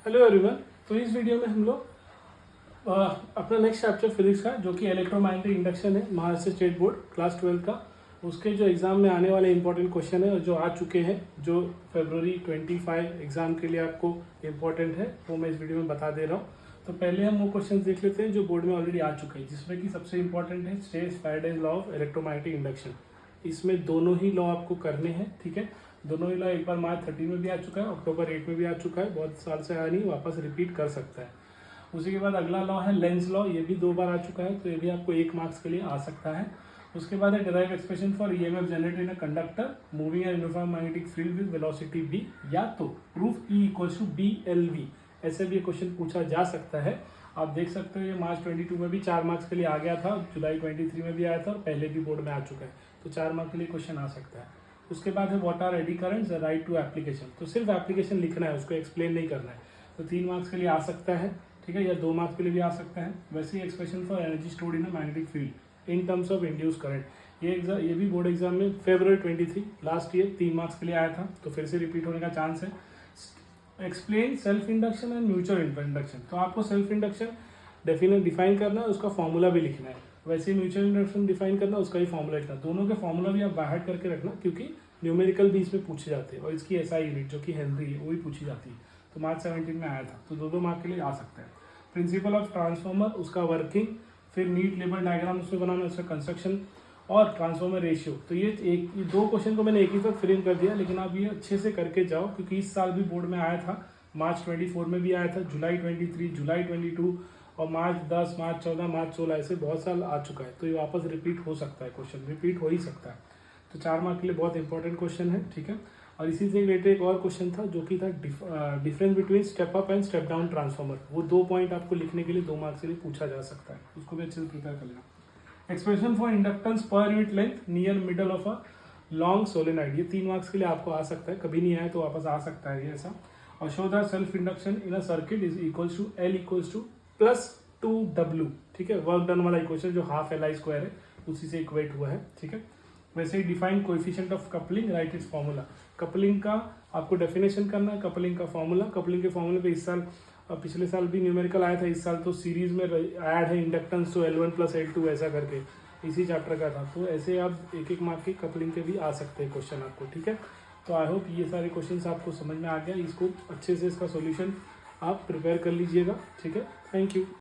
Hello everyone. तो इस video में हम लोग अपना नेक्स्ट चैप्टर फिजिक्स का जो कि इलेक्ट्रोमैग्नेटिक इंडक्शन है, महाराष्ट्र स्टेट बोर्ड क्लास 12 का, उसके जो एग्जाम में आने वाले इंपॉर्टेंट क्वेश्चन है और जो आ चुके हैं, जो फरवरी 25 एग्जाम के लिए आपको इम्पोर्टेंट है, वो मैं इस वीडियो में बता दे रहा हूँ। तो पहले हम वो क्वेश्चन देख लेते हैं जो बोर्ड में ऑलरेडी आ चुके हैं, जिसमें कि सबसे इंपॉर्टेंट है stage Faraday's law of electromagnetic induction. इसमें दोनों ही लॉ आपको करने हैं, ठीक है। दोनों ही लॉ एक बार मार्च 13 में भी आ चुका है, अक्टूबर 8 में भी आ चुका है, बहुत साल से आया नहीं, वापस रिपीट कर सकता है। उसी के बाद अगला लॉ है लेंस लॉ, ये भी 2 बार आ चुका है, तो ये भी आपको 1 मार्क्स के लिए आ सकता है। उसके बाद है derive expression for EMF generated in a conductor moving an uniform magnetic field with velocity v, या तो proof E equals to BLV, ऐसे भी ये क्वेश्चन पूछा जा सकता है। आप देख सकते हो ये मार्च 22 में भी 4 मार्क्स के लिए आ गया था, जुलाई 23 में भी आया था और पहले भी बोर्ड में आ चुका है, तो 4 मार्क्स के लिए क्वेश्चन आ सकता है। उसके बाद है what are eddy currents, write two application, तो सिर्फ एप्लीकेशन लिखना है, उसको एक्सप्लेन नहीं करना है, तो 3 मार्क्स के लिए आ सकता है, ठीक है, या 2 मार्क्स के लिए भी आ सकता है। वैसे ही expression for energy stored in a magnetic field in terms of induce current, ये भी बोर्ड एग्जाम में फरवरी 23 लास्ट ईयर 3 मार्क्स के लिए आया था, तो फिर से रिपीट होने का चांस है। Explain self induction and mutual induction, तो आपको सेल्फ इंडक्शन डिफाइन करना है, उसका फॉर्मूला भी लिखना है। वैसे ही म्यूचुअल इंडक्शन डिफाइन करना, उसका ही फॉर्मूला लिखना, दोनों के फॉर्मूला भी आप बाहर करके रखना, क्योंकि न्यूमेरिकल भी इसमें पूछे जाते हैं और इसकी एसआई यूनिट जो कि हेनरी है वो भी पूछी जाती है, तो मार्च 17 में आया था, तो 2 मार्क के लिए आ सकता है। प्रिंसिपल ऑफ ट्रांसफॉर्मर, उसका वर्किंग, फिर नीट लेबल डायग्राम उसमें बनाना, उसका कंस्ट्रक्शन और ट्रांसफॉर्मर रेशियो। तो ये 2 क्वेश्चन को मैंने एक ही साथ फिल इन कर दिया, लेकिन आप ये अच्छे से करके जाओ, क्योंकि इस साल भी बोर्ड में आया था, मार्च 24 में भी आया था, जुलाई 23, जुलाई 22 और मार्च 10, मार्च 14, मार्च 16, ऐसे बहुत साल आ चुका है, तो ये वापस रिपीट हो सकता है, क्वेश्चन रिपीट हो ही सकता है। तो 4 मार्क के लिए बहुत इंपॉर्टेंट क्वेश्चन है, ठीक है। और इसी से रिलेटेड एक और क्वेश्चन था जो कि था difference between step up and step down transformer, वो 2 पॉइंट आपको लिखने के लिए 2 मार्क्स के लिए पूछा जा सकता है, उसको भी अच्छे से प्रिपेयर कर लेना। Expression for inductance per unit length near middle of a long solenoid, ये 3 मार्क्स के लिए आपको आ सकता है, कभी नहीं आया तो वापस आ सकता है ये ऐसा। और show that self induction in a circuit is equals to L equals to +2W, ठीक है, वर्क डन वाला इक्वेशन जो हाफ LI स्क्वायर है उसी से इक्वेट हुआ है, ठीक है। वैसे ही define coefficient of coupling, right is formula, coupling का आपको डेफिनेशन करना है, कपलिंग का फॉर्मूला, कपलिंग के फॉर्मूले पे इस साल पिछले साल भी न्यूमेरिकल आया था, इस साल तो सीरीज में ऐड है इंडक्टेंस, तो L1 + L2 ऐसा करके इसी चैप्टर का था, तो ऐसे आप 1 मार्क की कपलिंग के भी आ सकते हैं क्वेश्चन आपको, ठीक है। तो आई होप ये सारे क्वेश्चंस आपको समझ में आ गया, इसको अच्छे से इसका सॉल्यूशन आप प्रिपेयर कर लीजिएगा, ठीक है। Thank you.